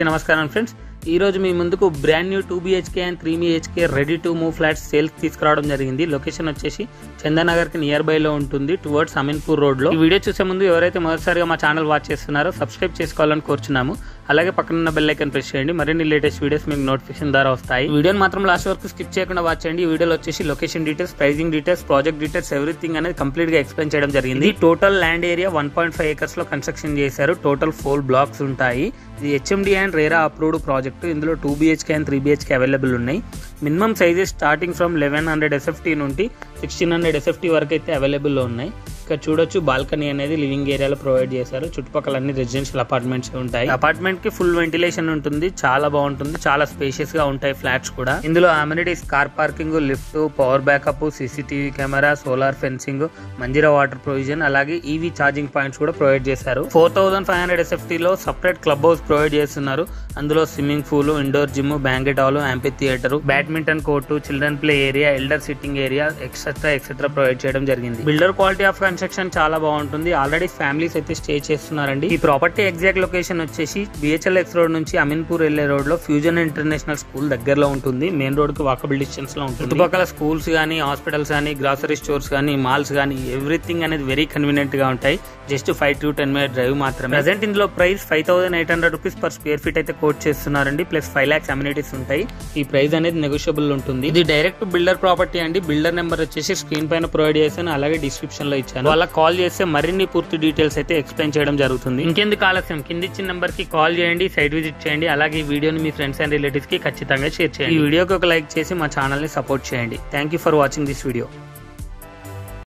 నమస్కారం ఫ్రెండ్స్, ఈ రోజు మీ ముందుకు brand new 2 BHK and 3 BHK ready to move flats sales తీసుకురావడం జరిగింది. లొకేషన్ వచ్చేసి చందానగర్ కి నియర్ బై లో ఉంటుంది, టువర్డ్స్ అమీన్పూర్ రోడ్ లో. ఈ వీడియో చూసే ముందు ఎవరైతే మొదటిసారిగా మా ఛానల్ వాచ్ చేస్తున్నారో సబ్స్క్రైబ్ చేసుకోవాలని కోరుచున్నాము. అలాగే పక్కన ఉన్న బెల్ ఐకాన్ ప్రెస్ చేయండి, మరిన్ని లేటెస్ట్ వీడియోస్ మీకు నోటిఫికేషన్ ద్వారా వస్తాయి. వీడియోని మాత్రం లాస్ట్ వరకు స్కిప్ చేయకుండా వాచ్ చేయండి. ఈ వీడియోలో వచ్చేసి location details, pricing details, project details everything అనేది కంప్లీట్ గా ఎక్స్ప్లెయిన్ చేయడం జరిగింది. టోటల్ ల్యాండ్ ఏరియా 1.5 acres లో కన్స్ట్రక్షన్ చేశారు. టోటల్ 4 blocks ఉంటాయి. ఇది HMD and RERA approved project. ఇందులో 2 BHK అండ్ 3 BHK అవైలబుల్ ఉన్నాయి. Minimum sizes starting from 1100 SFT నుండి 1600 SFT వరకు అయితే అవైలబుల్ లో ఉన్నాయి. ఇక్కడ చూడొచ్చు, బాల్కనీ అనేది లివింగ్ ఏరియాలో ప్రొవైడ్ చేశారు. చుట్టుపక్కల అన్ని రెసిడెన్షియల్ అపార్ట్మెంట్స్ ఉంటాయి. అపార్ట్మెంట్ కి ఫుల్ వెంటిలేషన్ ఉంటుంది, చాలా బాగుంటుంది, చాలా స్పేషియస్ గా ఉంటాయి ఫ్లాట్స్ కూడా. ఇందులో amenities, car parking, lift, power backup, CCTV camera, solar fencing, Manjira water provision, అలాగే EV ఛార్జింగ్ పాయింట్స్ కూడా ప్రొవైడ్ చేశారు. 4500 SFT లో సపరేట్ క్లబ్ హౌస్ ప్రొవైడ్ చేస్తున్నారు. అందులో swimming pool, indoor gym, banquet hall, amphitheatre, badminton court, children play area, elder sitting area, etcetera provide చేయడం జరిగింది. Builder quality of construction చాలా బాగుంటుంది. Already families అయితే స్టే చేస్తున్నారండి. ఈ ప్రాపర్టీ ఎగ్జాక్ట్ లొకేషన్ వచ్చేసి BHLX రోడ్ నుంచి అమీన్పూర్ వెళ్లే రోడ్ లో ఫ్యూజన్ ఇంటర్నేషనల్ స్కూల్ దగ్గరలో ఉంటుంది. మెయిన్ రోడ్ కి వాకబుల్ డిస్టెన్స్ లో ఉంటుంది. చుట్టుపక్కల స్కూల్స్ గానీ, హాస్పిటల్స్ గానీ, గ్రాసరీ స్టోర్స్ గానీ, మాల్స్ గానీ ఎవ్రీథింగ్ అనేది వెరీ కన్వీనియంట్ గా ఉంటాయి. జస్ట్ 5 to 10 minute డ్రైవ్ మాత్రమే. ప్రెసెంట్ ఇందులో price 5800 rupees per square feet అయితే కోట్ చేస్తున్నారండి. ప్లస్ 5 lakhs అమ్యూనిటీస్ ఉంటాయి. ఈ ప్రైస్ అనేది నెగోషియబుల్ ఉంటుంది. ఇది డైరెక్ట్ బిల్డర్ ప్రాపర్టీ అండి. బిల్డర్ నెంబర్ వచ్చేసి స్క్రీన్ పైన ప్రొవైడ్ చేశాను, అలాగే డిస్క్రిప్షన్ లో ఇచ్చాను. వాళ్ళకి కాల్ చేస్తే మరిన్ని పూర్తి డీటెయిల్స్ అయితే ఎక్స్ప్లెయిన్ చేయడం జరుగుతుంది. ఇంకెందుకు ఆలస్యం, కింద ఇచ్చిన నెంబర్ కి కాల్ చేయండి, సైట్ విజిట్ చేయండి. అలాగే ఈ వీడియోని మీ ఫ్రెండ్స్ అండ్ రిలేటివ్స్ కి ఖచ్చితంగా షేర్ చేయండి. ఈ వీడియోకి ఒక లైక్ చేసి మా ఛానల్ ని సపోర్ట్ చేయండి. Thank you for watching this video.